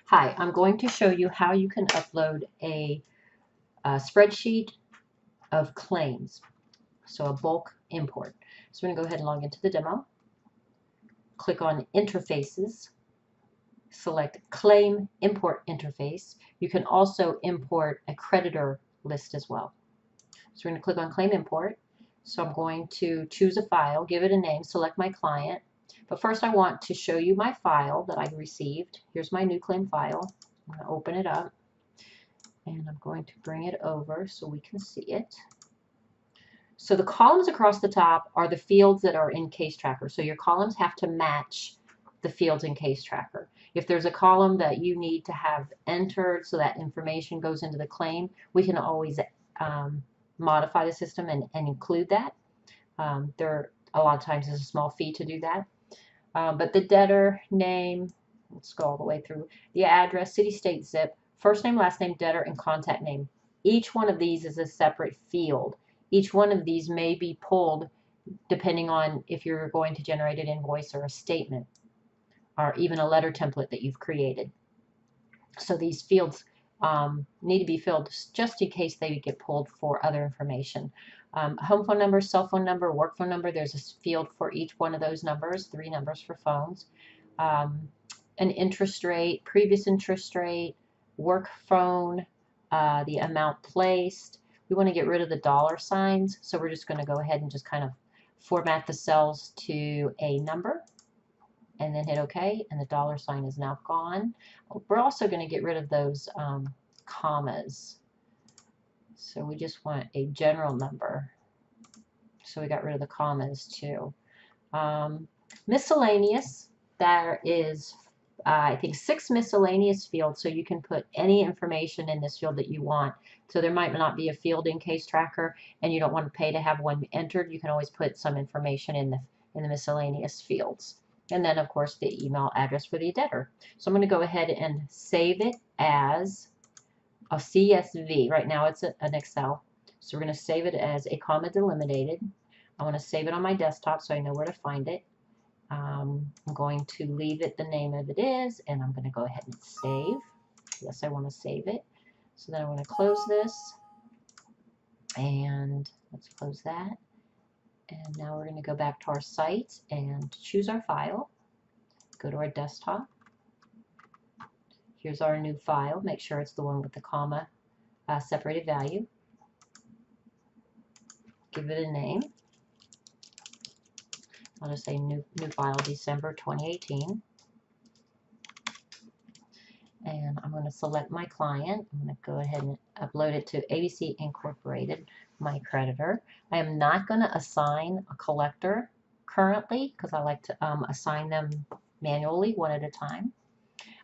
Hi, I'm going to show you how you can upload a spreadsheet of claims, so a bulk import. So we're going to go ahead and log into the demo, click on Interfaces, select Claim Import Interface. You can also import a creditor list as well. So we're going to click on Claim Import. So I'm going to choose a file, give it a name, select my client. But first I want to show you my file that I received. Here's my new claim file. I'm going to open it up. And I'm going to bring it over so we can see it. So the columns across the top are the fields that are in Casetracker. So your columns have to match the fields in Casetracker. If there's a column that you need to have entered so that information goes into the claim, we can always modify the system and include that. There a lot of times is a small fee to do that. But the debtor name, let's go all the way through, the address, city, state, zip, first name, last name, debtor, and contact name. Each one of these is a separate field. Each one of these may be pulled depending on if you're going to generate an invoice or a statement or even a letter template that you've created. So these fields need to be filled just in case they get pulled for other information. Home phone number, cell phone number, work phone number, there's a field for each one of those numbers, 3 numbers for phones. An interest rate, previous interest rate, work phone, the amount placed. We want to get rid of the dollar signs, so we're just going to go ahead and just kind of format the cells to a number and then hit OK, and the dollar sign is now gone. We're also going to get rid of those commas. So we just want a general number. So we got rid of the commas too. Miscellaneous, there is I think 6 miscellaneous fields, so you can put any information in this field that you want. So there might not be a field in Casetracker and you don't want to pay to have one entered. You can always put some information in the miscellaneous fields. And then, of course, the email address for the debtor. So I'm going to go ahead and save it as a CSV. Right now it's an Excel. So we're going to save it as a comma delimited. I want to save it on my desktop so I know where to find it. I'm going to leave it the name of it is, and I'm going to go ahead and save. Yes, I want to save it. So then I want to close this, and let's close that. And now we're going to go back to our site and choose our file. Go to our desktop. Here's our new file. Make sure it's the one with the comma separated value. Give it a name. I'll just say new file, December 2018. And I'm going to select my client. I'm going to go ahead and upload it to ABC Incorporated, my creditor. I am not going to assign a collector currently because I like to assign them manually one at a time.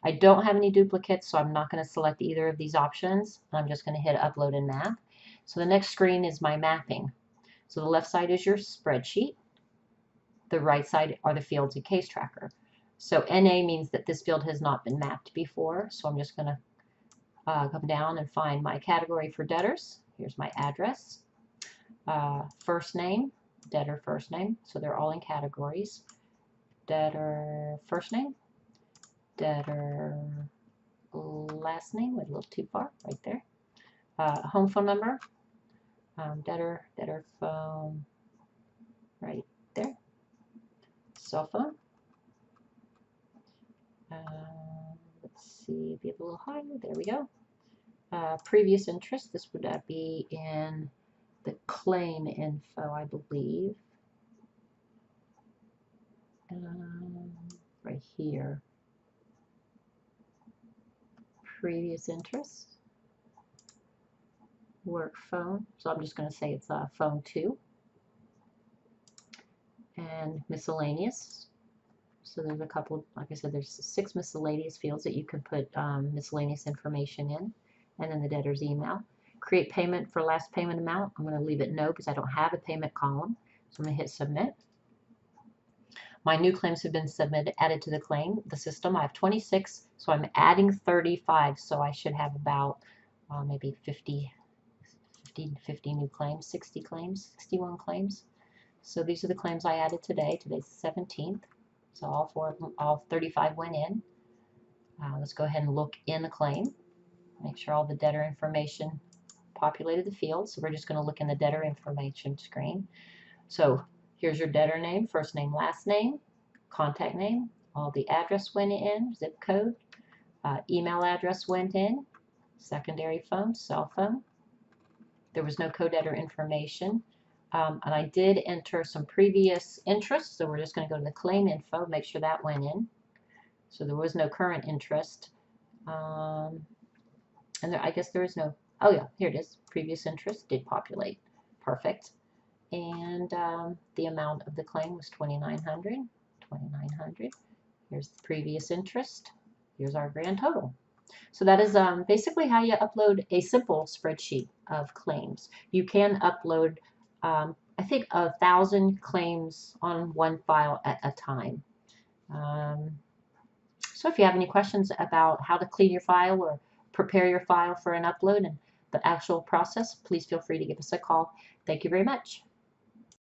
I don't have any duplicates, so I'm not going to select either of these options. I'm just going to hit Upload and Map. So the next screen is my mapping. So the left side is your spreadsheet. The right side are the fields in Casetracker. So NA means that this field has not been mapped before. So I'm just going to come down and find my category for debtors. Here's my address. First name, debtor first name. So they're all in categories. Debtor first name, debtor last name, went a little too far, right there. Home phone number, debtor phone, right there. Cell phone. Let's see, be a little higher. There we go. Previous interest. This would be in the claim info, I believe. Right here. Previous interest. Work phone. So I'm just going to say it's phone 2. And miscellaneous. So there's a couple, like I said, there's 6 miscellaneous fields that you can put miscellaneous information in. And then the debtor's email. Create payment for last payment amount. I'm going to leave it no because I don't have a payment column. So I'm going to hit submit. My new claims have been added to the system. I have 26, so I'm adding 35. So I should have about maybe 50 new claims, 60 claims, 61 claims. So these are the claims I added today. Today's the 17th. So all 35 went in. Let's go ahead and look in the claim. Make sure all the debtor information populated the fields. So we're just going to look in the debtor information screen. So here's your debtor name, first name, last name, contact name, all the address went in, zip code, email address went in, secondary phone, cell phone. There was no co-debtor information. And I did enter some previous interest, so we're just going to go to the claim info, make sure that went in. So there was no current interest. And I guess there is no, oh yeah, here it is. Previous interest did populate. Perfect. And the amount of the claim was $2,900. Here's the previous interest. Here's our grand total. So that is basically how you upload a simple spreadsheet of claims. You can upload, I think, 1,000 claims on one file at a time. So if you have any questions about how to clean your file or prepare your file for an upload and the actual process, please feel free to give us a call. Thank you very much.